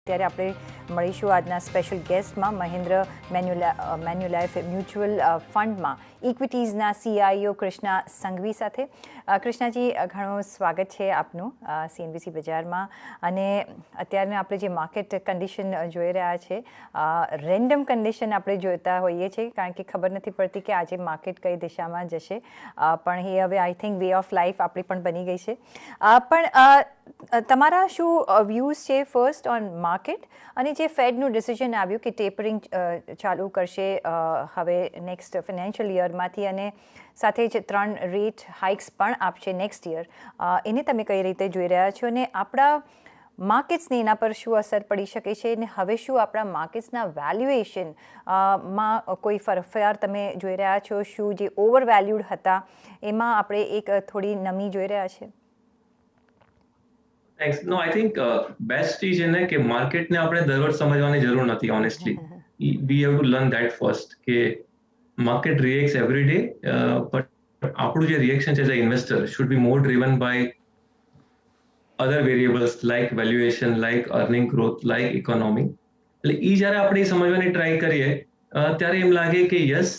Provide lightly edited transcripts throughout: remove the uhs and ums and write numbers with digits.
અત્યારે આપણે મળીશું આજના સ્પેશિયલ ગેસ્ટમાં મહેન્દ્ર મેન્યુલાઇફ મ્યુચ્યુઅલ ફંડમાં ઇક્વિટીઝના CIO કૃષ્ણા સંઘવી સાથે. કૃષ્ણાજી, ઘણું સ્વાગત છે આપનું CNBC બજારમાં. અને અત્યારે આપણે જે માર્કેટ કન્ડિશન જોઈ રહ્યા છે, રેન્ડમ કન્ડિશન આપણે જોતા હોઈએ છીએ, કારણ કે ખબર નથી પડતી કે આજે માર્કેટ કઈ દિશામાં જશે, પણ એ હવે I think way of life આપણી પણ બની ગઈ છે. પણ તમારા શું વ્યૂઝ છે ફર્સ્ટ ઓન માર્કેટ, અને જે ફેડનું ડિસિઝન આવ્યું કે ટેપરિંગ ચાલુ કરશે હવે નેક્સ્ટ ફિનાન્શિયલ યરમાંથી, અને સાથે જ 3 રેટ હાઇક્સ પણ આપશે નેક્સ્ટ યર, એને તમે કઈ રીતે જોઈ રહ્યા છો, અને આપણા માર્કેટ્સને એના પર શું અસર પડી શકે છે, અને હવે શું આપણા માર્કેટ્સના વેલ્યુએશન માં કોઈ ફેરફાર તમે જોઈ રહ્યા છો? શું જે ઓવર વેલ્યુડ હતા એમાં આપણે એક થોડી નમી જોઈ રહ્યા છે? Thanks. No, I think best is in કે માર્કેટને આપણે દર વર્ષ સમજવાની જરૂર નથી, honestly. We have to learn that first કે market reacts every day, but આપણું જે reaction છે as an investor should be more driven by other variables like valuation, like earning growth, like economy. એટલે એ જ્યારે આપણે સમજવાની ટ્રાય કરીએ ત્યારે એમ લાગે કે યસ,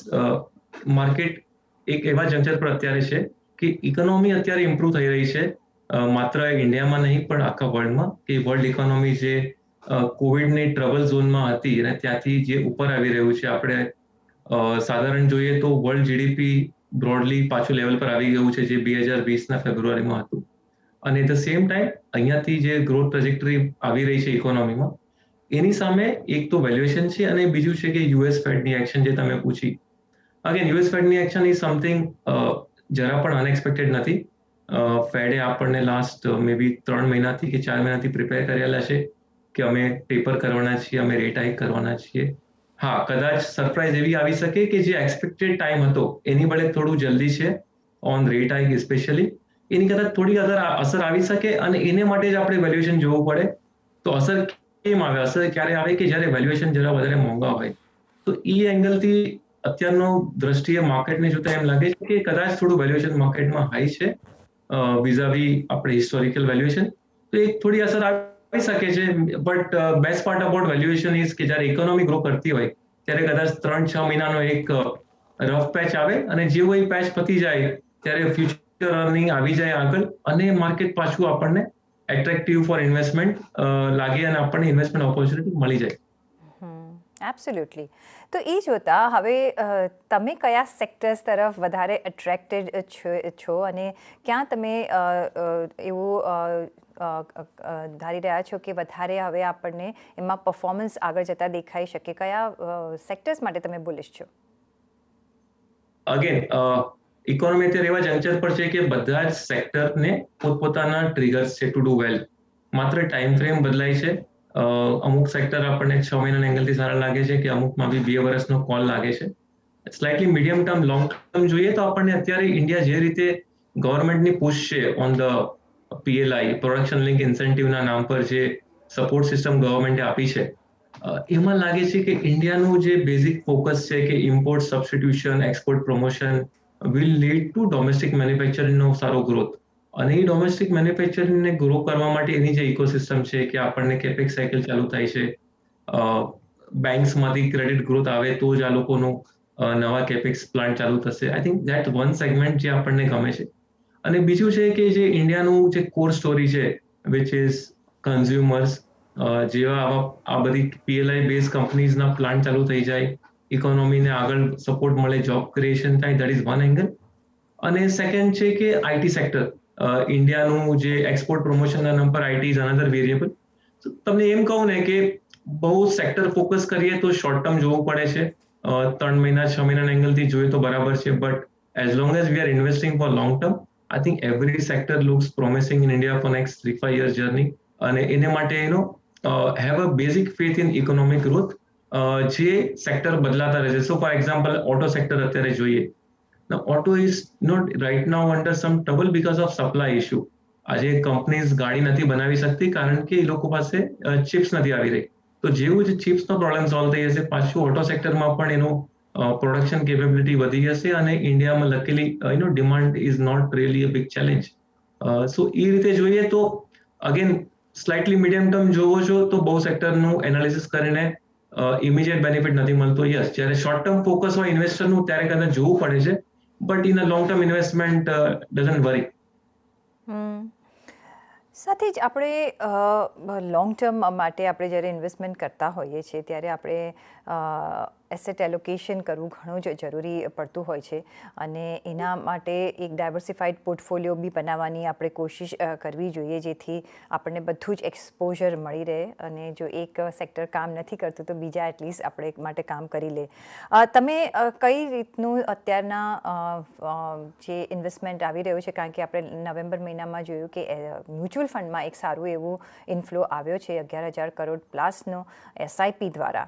માર્કેટ એક એવા જંકશન પર અત્યારે છે કે ઇકોનોમી અત્યારે ઇમ્પ્રૂવ થઈ રહી છે, માત્ર ઇન્ડિયામાં નહીં પણ આખા વર્લ્ડમાં. કે વર્લ્ડ ઇકોનોમી જે કોવિડની ટ્રબલ ઝોનમાં હતી અને ત્યાંથી જે ઉપર આવી રહ્યું છે, આપણે સાધારણ જોઈએ તો વર્લ્ડ GDP બ્રોડલી પાછું લેવલ પર આવી ગયું છે જે 2020ના ફેબ્રુઆરીમાં હતું. અને એટ ધ સેમ ટાઈમ અહીંયાથી જે ગ્રોથ ટ્રેજેક્ટરી આવી રહી છે ઇકોનોમીમાં, એની સામે એક તો વેલ્યુએશન છે, અને બીજું છે કે US ફેડની એક્શન જે તમે પૂછી. અગેન US ફેડની એક્શન ઇઝ સમથિંગ જરા પણ અનએક્સપેક્ટેડ નથી. ફેડે આપણને લાસ્ટ મે બી 3 મહિનાથી કે 4 મહિનાથી પ્રિપેર કરેલા છે કે અમે ટેપર કરવાના છીએ, અમે રેટ હાઇક કરવાના છીએ. હા, કદાચ સરપ્રાઇઝ એવી આવી શકે કે જે એક્સપેક્ટેડ ટાઈમ હતો એની વડે થોડું જલ્દી છે ઓન રેટ હાઇક સ્પેશિયલી, એની કદાચ થોડી અસર આવી શકે, અને એને માટે જ આપણે વેલ્યુએશન જોવું પડે. તો અસર કેમ આવે? અસર ક્યારે આવે કે જ્યારે વેલ્યુએશન જરા વધારે મોંઘા હોય. તો એ એંગલથી અત્યારનો દ્રષ્ટિએ માર્કેટને જોતા એમ લાગે છે કે કદાચ થોડું વેલ્યુએશન માર્કેટમાં હાઈ છે વિઝાવી આપણે હિસ્ટોરિકલ વેલ્યુએશન. તો એક થોડી અસર આવી શકે છે, but best part about valuation is કે જ્યારે ઇકોનોમી ગ્રો કરતી હોય ત્યારે કદાચ 3-6 મહિનાનો એક રફ પેચ આવે, અને જેવો એ પેચ પતી જાય ત્યારે ફ્યુચર અર્નિંગ આવી જાય આગળ, અને માર્કેટ પાછું આપણને એટ્રેક્ટિવ ફોર ઇન્વેસ્ટમેન્ટ લાગે અને આપણને ઇન્વેસ્ટમેન્ટ ઓપોર્ચ્યુનિટી મળી જાય. એબ્સોલ્યુટલી. તો એ જોતા હવે તમે કયા સેક્ટર્સ તરફ વધારે એટ્રેક્ટેડ છો, અને ક્યાં તમે એવું ધારી રહ્યા છો કે વધારે હવે આપણને એમાં પરફોર્મન્સ આગળ જતા દેખાઈ શકે? કયા સેક્ટર્સ માટે તમે બુલિશ છો? અગેન ઇકોનોમી અત્યારે એવા જંકશન પર છે કે બધા જ સેક્ટરને પોતપોતાના ટ્રિગર્સ છે ટુ ડુ વેલ. માત્ર ટાઈમ ફ્રેમ બદલાય છે. અમુક સેક્ટર આપણને 6 મહિનાના એંગલથી સારા લાગે છે, કે અમુકમાં બી 2 વર્ષનો કોલ લાગે છે. Slightly medium term, long term જોઈએ તો આપણને અત્યારે ઇન્ડિયા જે રીતે ગવર્મેન્ટની પુશ છે on the PLI, production link ઇન્સેન્ટિવના નામ પર જે સપોર્ટ સિસ્ટમ ગવર્મેન્ટે આપી છે, એમાં લાગે છે કે ઇન્ડિયાનું જે બેઝિક ફોકસ છે કે import substitution, export promotion will lead to domestic મેન્યુફેક્ચરિંગનો સારો ગ્રોથ. અને એ ડોમેસ્ટિક મેન્યુફેક્ચરિંગને ગ્રો કરવા માટે એની જે ઇકોસિસ્ટમ છે કે આપણને કેપેક્સ સાયકલ ચાલુ થાય છે, બેંક્સમાંથી ક્રેડિટ ગ્રોથ આવે તો જ આ લોકોનું નવા કેપેક્સ પ્લાન્ટ ચાલુ થશે. I think that one segment જે આપણને ગમે છે. અને બીજું છે કે જે ઇન્ડિયાનું જે કોર સ્ટોરી છે, વિચ ઇઝ કન્ઝ્યુમર્સ, જેવા આ બધી PLI બેઝ કંપનીઝના પ્લાન્ટ ચાલુ થઈ જાય, ઇકોનોમીને આગળ સપોર્ટ મળે, જોબ ક્રિએશન થાય, દેટ ઇઝ વન એંગલ. અને સેકન્ડ છે કે IT સેક્ટર, ઇન્ડિયાનું જે એક્સપોર્ટ પ્રમોશનના નામ પર IT ઇઝ અનધર વેરિયેબલ. તમને એમ કહું ને કે બહુ સેક્ટર ફોકસ કરીએ તો શોર્ટ ટર્મ જોવું પડે છે, 3 મહિના 6 મહિનાના એંગલથી જોઈએ તો બરાબર છે, but as long as we are investing four long term, I think every sector looks promising in India four next 3-5 years journey. અને એને માટે have a basic faith in economic growth. જે સેક્ટર બદલાતા રહે છે. સો ફોર એક્ઝામ્પલ ઓટો સેક્ટર અત્યારે જોઈએ. Now, auto is not right now under some trouble because of supply issue. આજે કંપનીઝ ગાડી નથી બનાવી શકતી કારણ કે એ લોકો પાસે ચિપ્સ નથી આવી રહી. તો જેવું જ ચિપ્સનો પ્રોબ્લેમ સોલ્વ થઈ જશે, પાછું ઓટો સેક્ટરમાં પણ એનું પ્રોડક્શન કેપેબિલિટી વધી જશે, અને ઇન્ડિયામાં luckily demand is not really a big challenge. So એ રીતે જોઈએ તો અગેન સ્લાઇટલી મીડિયમ ટર્મ જોવો છો તો બહુ સેક્ટરનું એનાલિસિસ કરીને ઇમિડિયેટ બેનિફિટ નથી મળતો. યસ, જ્યારે શોર્ટ ટર્મ ફોકસ હોય ઇન્વેસ્ટરનું ત્યારે કદાચ જોવું પડે છે, but in a long term investment doesn't worry. સાથે જ આપણે લોંગ ટર્મ માટે આપણે જ્યારે ઇન્વેસ્ટમેન્ટ કરતા હોઈએ છીએ ત્યારે આપણે એસેટ એલોકેશન કરવું ઘણું જ જરૂરી પડતું હોય છે અને એના માટે એક ડાયવર્સિફાઈડ પોર્ટફોલિયો બી બનાવવાની આપણે કોશિશ કરવી જોઈએ, જેથી આપણને બધું જ એક્સપોઝર મળી રહે અને જો એક સેક્ટર કામ નથી કરતું તો બીજા એટલીસ્ટ આપણે માટે કામ કરી લે. તમે કઈ રીતનું અત્યારના જે ઇન્વેસ્ટમેન્ટ આવી રહ્યું છે, કારણ કે આપણે નવેમ્બર મહિનામાં જોયું કે મ્યુચ્યુઅલ ફંડમાં એક સારું એવું ઇન્ફ્લો આવ્યો છે 11,000 કરોડ પ્લસનો SIP દ્વારા.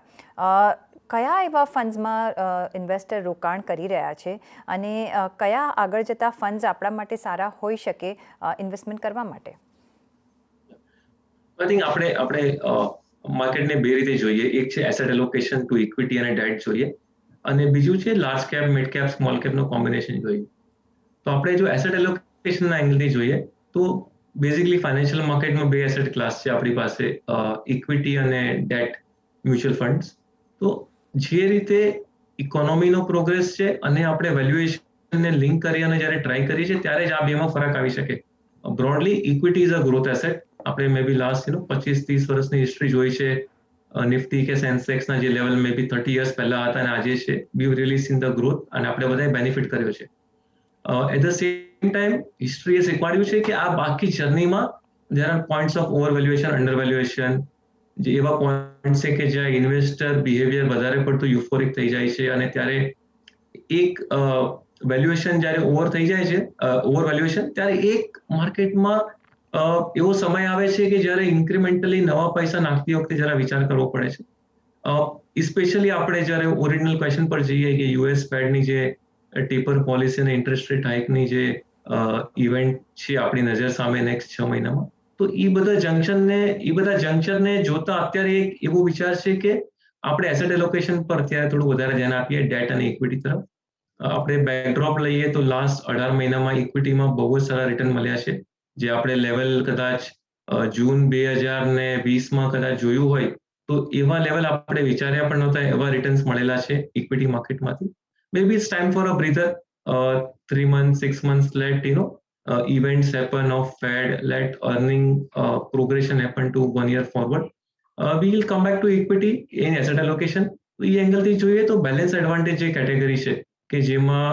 કયા એવા ફંડ્સમાં ઇન્વેસ્ટર રોકાણ કરી રહ્યા છે અને કયા આગળ જતા ફંડ્સ આપણા માટે સારા હોઈ શકે ઇન્વેસ્ટમેન્ટ કરવા માટે? આઈ થિંક આપણે માર્કેટને બે રીતે જોઈએ. એક છે એસેટ એલોકેશન ટુ ઇક્વિટી અને ડેટ જોઈએ, અને બીજું છે large cap, mid cap, small કેપનું કોમ્બિનેશન જોઈએ. તો આપણે જો એસેટ એલોકેશનના એંગલથી જોઈએ તો બેઝિકલી ફાઇનાન્શિયલ માર્કેટમાં બે એસેટ ક્લાસ છે આપણી પાસે, ઇક્વિટી અને ડેટ મ્યુચ્યુઅલ ફંડ્સ. તો જે રીતે ઇકોનોમીનો પ્રોગ્રેસ છે અને આપણે વેલ્યુએશનને લિંક કરી અને જ્યારે ટ્રાય કરીએ છીએ ત્યારે જ આ બેમાં ફરક આવી શકે. Broadly equity is a growth asset. આપણે મે બી લાસ્ટ 25-30 વર્ષની હિસ્ટ્રી જોઈ છે, નિફ્ટી કે સેન્સેક્સના જે લેવલ મે બી 30 યર્સ પહેલા હતા અને આજે છે, we really seen the growth અને આપણે બધાએ બેનિફિટ કર્યો છે. એટ ધ સેમ ટાઈમ હિસ્ટ્રીએ શીખવાડ્યું છે કે આ બાકી જર્નીમાં there are points of overvaluation, undervaluation, જે એવા પોઈન્ટ છે કે જ્યાં ઇન્વેસ્ટર બિહેવિયર વધારે પડતું યુફોરિક થઈ જાય છે અને ત્યારે એક વેલ્યુએશન જ્યારે ઓવર થઈ જાય છે, ઓવર વેલ્યુએશન, ત્યારે એક માર્કેટમાં એવો સમય આવે છે કે જ્યારે ઇન્ક્રિમેન્ટલી નવા પૈસા નાખતી વખતે જરા વિચાર કરવો પડે છે. સ્પેશિયલી આપણે જ્યારે ઓરિજિનલ ક્વેશ્ચન પર જઈએ કે યુએસ ફેડની જે ટેપર પોલિસી અને ઇન્ટરેસ્ટ રેટ હાઇકની જે ઇવેન્ટ છે આપણી નજર સામે નેક્સ્ટ 6 મહિનામાં, તો એ બધા જંક્શનને જોતા અત્યારે એક એવો વિચાર છે કે આપણે એસેટ એલોકેશન પર અત્યારે થોડું વધારે ધ્યાન આપીએ, ડેટ અને ઇક્વિટી તરફ. આપણે બેકડ્રોપ લઈએ તો લાસ્ટ 18 મહિનામાં ઇક્વિટીમાં બહુ જ સારા રિટર્ન મળ્યા છે, જે આપણે લેવલ કદાચ જૂન 2020માં કદાચ જોયું હોય તો એવા લેવલ આપણે વિચાર્યા પણ નહોતા, એવા રિટર્ન્સ મળેલા છે ઇક્વિટી માર્કેટમાંથી. Maybe it's time for a breather. 3 months, 6 months, let events happen of Fed, let earning progression happen to 1 year forward. We will come back to equity in asset allocation. તો એ એંગલથી જોઈએ તો balance advantage જે category છે કે જેમાં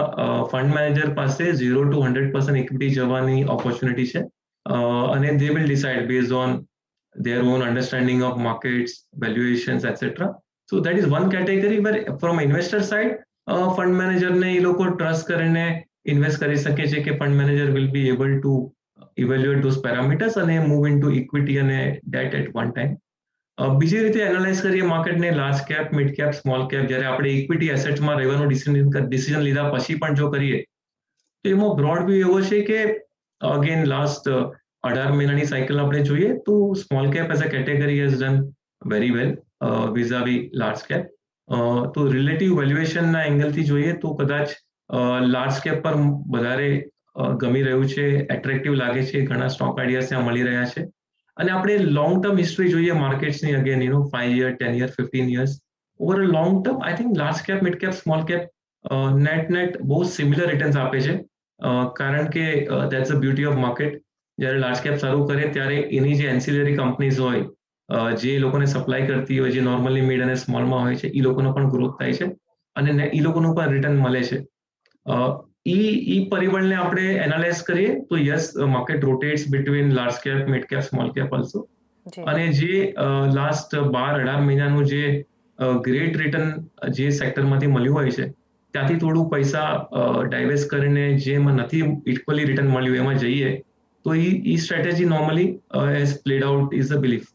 fund manager પાસે 0 to 100% equity જવાની opportunity છે અને they will decide based on their own understanding of markets, valuations, etc. So that is one category where from investor side fund મેનેજરને એ લોકો ટ્રસ્ટ કરીને ઇન્વેસ્ટ કરી શકે છે કે fund manager will be able to evaluate those parameters અને move into equity અને debt at one time. બીજી રીતે એનાલાઇઝ કરીએ માર્કેટને large cap, mid cap, small cap, જ્યારે આપણે ઇક્વિટી એસેટ્સમાં રહેવાનું ડિસિઝન લીધા પછી પણ જો કરીએ તો એમાં બ્રોડ વ્યૂ એવો છે કે અગેન લાસ્ટ 18 મહિનાની સાયકલ આપણે જોઈએ તો small cap as a category has done very well vis-a-vis large cap. તો રિલેટિવ વેલ્યુએશનના એંગલથી જોઈએ તો કદાચ લાર્જ કેપ પર વધારે ગમી રહ્યું છે, એટ્રેક્ટિવ લાગે છે, ઘણા સ્ટોક આઈડિયાઝ ત્યાં મળી રહ્યા છે. અને આપણે લોંગ ટર્મ હિસ્ટ્રી જોઈએ માર્કેટ્સની, again 5 year, 10 year, 15 years, over a long term I think large cap, mid cap, small cap net બહુ સિમિલર રિટર્ન્સ આપે છે, કારણ કે that's the beauty of market. જ્યારે લાર્જ કેપ સારું કરે ત્યારે એની જે એન્સિલરી કંપનીઝ હોય, જે લોકોને સપ્લાય કરતી હોય, જે નોર્મલી મિડ અને સ્મોલમાં હોય છે, એ લોકોનો પણ ગ્રોથ થાય છે અને એ લોકોનું પણ રિટર્ન મળે છે. ઈ પરિબળને આપણે એનાલાઇઝ કરીએ તો yes, market rotates between large cap, mid cap, small cap also. અને જે લાસ્ટ 12-18 મહિનાનું જે ગ્રેટ રિટર્ન જે સેક્ટરમાંથી મળ્યું હોય છે ત્યાંથી થોડું પૈસા ડાયવેસ્ટ કરીને જેમાં નથી ઇક્વલી રિટર્ન મળ્યું એમાં જઈએ તો ઈ strategy normally has played out is a belief.